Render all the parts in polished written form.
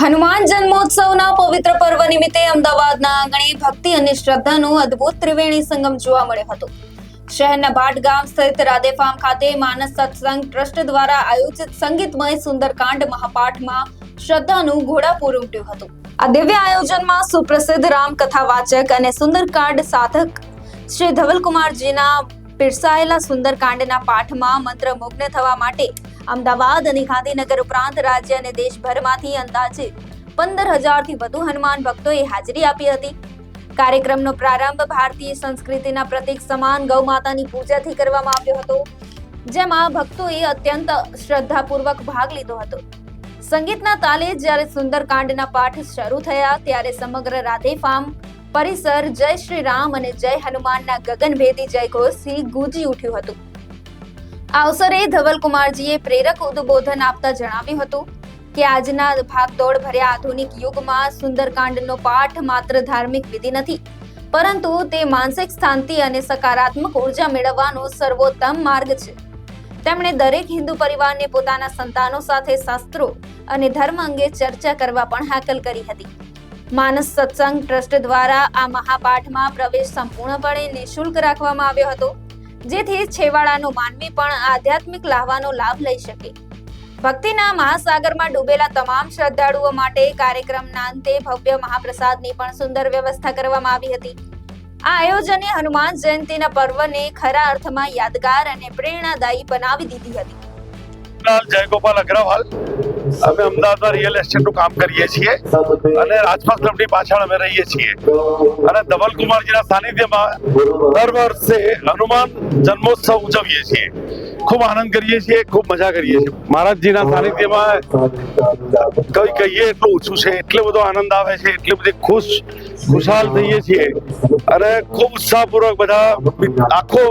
હનુમાન જન્મોત્સવના પવિત્ર પર્વ નિમિત્તે અમદાવાદના આંગણે ભક્તિ અને શ્રદ્ધાનો અદ્ભુત ત્રિવેણી સંગમ જોવા મળ્યો હતો. શહેરના ભાટ ગામ સ્થિત રાધે ફાર્મ ખાતે માનસ સત્સંગ ટ્રસ્ટ દ્વારા આયોજિત સંગીતમય સુંદરકાંડ મહાપાઠમાં શ્રદ્ધાનું ઘોડાપૂર ઉમટ્યું હતું. આ દિવ્ય આયોજનમાં સુપ્રસિદ્ધ રામકથા વાચક અને સુંદરકાંડ સાધક શ્રી ધવલકુમારજીના પીરસાયેલા સુંદરકાંડના પાઠમાં મંત્રમુગ્ન થવા માટે અમદાવાદ અને ગાંધીનગર ઉપરાંત રાજ્ય અને દેશભરમાંથી અંદાજે 15,000 થી વધુ હનુમાન ભક્તોએ હાજરી આપી હતી. કાર્યક્રમનો પ્રારંભ ભારતીય સંસ્કૃતિના પ્રતીક સમાન ગૌ માતાની પૂજાથી કરવામાં આવ્યો હતો, જેમાં ભક્તોએ અત્યંત શ્રદ્ધાપૂર્વક ભાગ લીધો હતો. સંગીતના તાલે જ્યારે સુંદરકાંડના પાઠ શરૂ થયા ત્યારે સમગ્ર રાધે ફાર્મ પરિસર જય શ્રી રામ અને જય હનુમાનના ગગનભેદી જયઘોષથી ગૂંજી ઉઠ્યું હતું. આ અવસરે ધવલકુમારજીએ પ્રેરક ઉદબોધન આપતા જણાવ્યું હતું કે આજના ભાગદોડ ભર્યા આધુનિક યુગમાં સુંદરકાંડનો પાઠ માત્ર ધાર્મિક વિધિ નથી, પરંતુ તે માનસિક શાંતિ અને સકારાત્મક ઉર્જા મેળવવાનો સર્વોત્તમ માર્ગ છે. તેમણે દરેક હિન્દુ પરિવારને પોતાના સંતાનો સાથે શાસ્ત્રો અને ધર્મ અંગે ચર્ચા કરવા પણ હાકલ કરી હતી. માનસ સત્સંગ ટ્રસ્ટ દ્વારા આ મહાપાઠમાં પ્રવેશ સંપૂર્ણપણે નિઃશુલ્ક રાખવામાં આવ્યો હતો, જેથી છેવાડાનો માનવી પણ આધ્યાત્મિક લાહવાનો લાભ લઈ શકે. ભક્તિના મહાસાગરમાં ડૂબેલા તમામ શ્રદ્ધાળુઓ માટે કાર્યક્રમના અંતે ભવ્ય મહાપ્રસાદની પણ સુંદર વ્યવસ્થા કરવામાં આવી હતી. આ આયોજને હનુમાન જયંતીના પર્વને ખરા અર્થમાં યાદગાર અને પ્રેરણાદાયી બનાવી દીધી હતી. જયગોપાલ અગ્રવાલ, અમે અમદાવાદમાં રિયલ એસ્ટેટનું કામ કરીએ છીએ અને રાજપાસ ક્લબની પાછળ અમે રહીએ છીએ અને ધવલકુમારજીના સાનિધ્યમાં દર વર્ષે હનુમાન જન્મોત્સવ ઉજવીએ છીએ. ખૂબ આનંદ કરીએ છીએ, ખૂબ મજા કરીએ છીએ. મહારાજજીના સાનિધ્યમાં કઈ કહીએ એટલું ઓછું છે. એટલો બધો આનંદ આવે છે, એટલી બધી ખુશાલ થઈએ છીએ અને ખૂબ ઉત્સાહપૂર્વક બધા આખો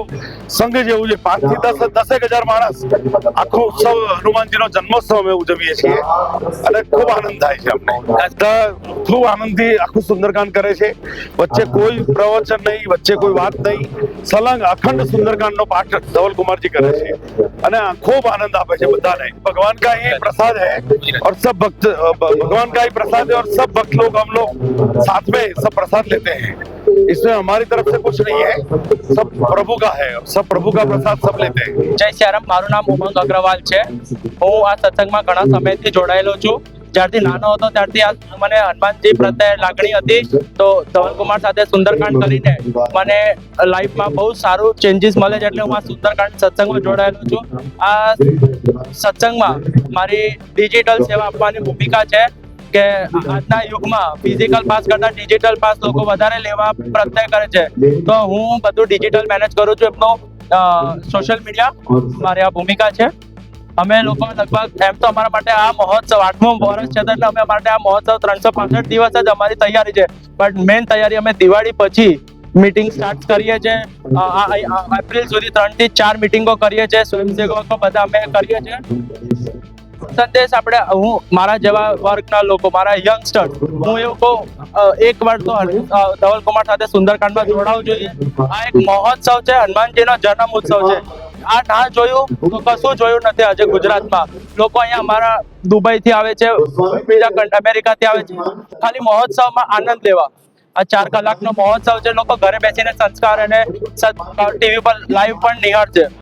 સંઘ જેવું છે. 5 થી 10,000 માણસ આખો ઉત્સવ હનુમાનજીનો જન્મોત્સવ અમે ઉજવીએ છીએ અને ખૂબ આનંદ થાય છે. અમને બધા ખૂબ આનંદથી આખું સુંદરકાંડ કરે છે. વચ્ચે કોઈ પ્રવચન નહીં, વચ્ચે કોઈ વાત નહીં, સલંગ અખંડ સુંદરકાંડનો પાઠ ધવલકુમારજી કરે છે અને ખૂબ આનંદ આપે છે બધાને. भगवान का ही प्रसाद है और सब भक्त भगवान का ही प्रसाद है और सब भक्त लोग हम लोग साथ में सब प्रसाद लेते हैं. इसमें हमारी तरफ से कुछ नहीं है, सब प्रभु का है, सब प्रभु का प्रसाद सब लेते हैं. જય શ્યારામ. મારું નામ ઉમંગ અગ્રવાલ છે. હું આ સત્સંગમાં ઘણા સમયથી જોડાયેલો છું. જ્યારથી નાનો હતો ત્યારથી આ મને હનુમાનજી પ્રત્યે લાગણી હતી, તો ધવલકુમાર સાથે સુંદરકાંડ કરીને મને લાઈફમાં બહુ સારું ચેન્જીસ મળે છે, એટલે હું આ સુંદરકાંડ સત્સંગમાં જોડાયેલો છું. આ સત્સંગમાં મારી ડિજિટલ સેવા આપવાની ભૂમિકા છે કે આજના યુગમાં ફિઝિકલ પાસ કરતા ડિજિટલ પાસ લોકો વધારે લેવા પ્રત્યય કરે છે, તો હું બધું ડિજિટલ મેનેજ કરું છું. એમનો સોશિયલ મીડિયા મારી આ ભૂમિકા છે. અમે લોકો લગભગ એમ તો અમારા માટે આ મહોત્સવ 8મું વર્ષ છે, એટલે અમે માટે આ મહોત્સવ 365 દિવસ જ અમારી તૈયારી છે. પણ મેઇન તૈયારી અમે દિવાળી પછી મીટિંગ સ્ટાર્ટ કરીએ છીએ. એપ્રિલ સુધી 3 થી 4 મીટિંગો કરીએ છીએ. સ્વયંસેવકો બધા અમે કરીએ છીએ. સંદેશ આપણે હું મારા જેવા વર્ગના લોકો, મારા યંગસ્ટર, હું એવું કહું એક વાર તો ધવલકુમાર સાથે સુંદરકાંડમાં જોડાવું જોઈએ. આ એક મહોત્સવ છે, હનુમાનજીનો જન્મ ઉત્સવ છે. આ ના જોયું તો કશું જોયું નથી. આજે ગુજરાતમાં લોકો અહીંયા અમારા દુબઈથી આવે છે, બીજા અમેરિકાથી આવે છે, ખાલી મહોત્સવમાં આનંદ લેવા. આ 4 કલાકનો મહોત્સવ છે. લોકો ઘરે બેસીને સંસ્કાર અને ટીવી પર લાઈવ પણ નિહાળશે.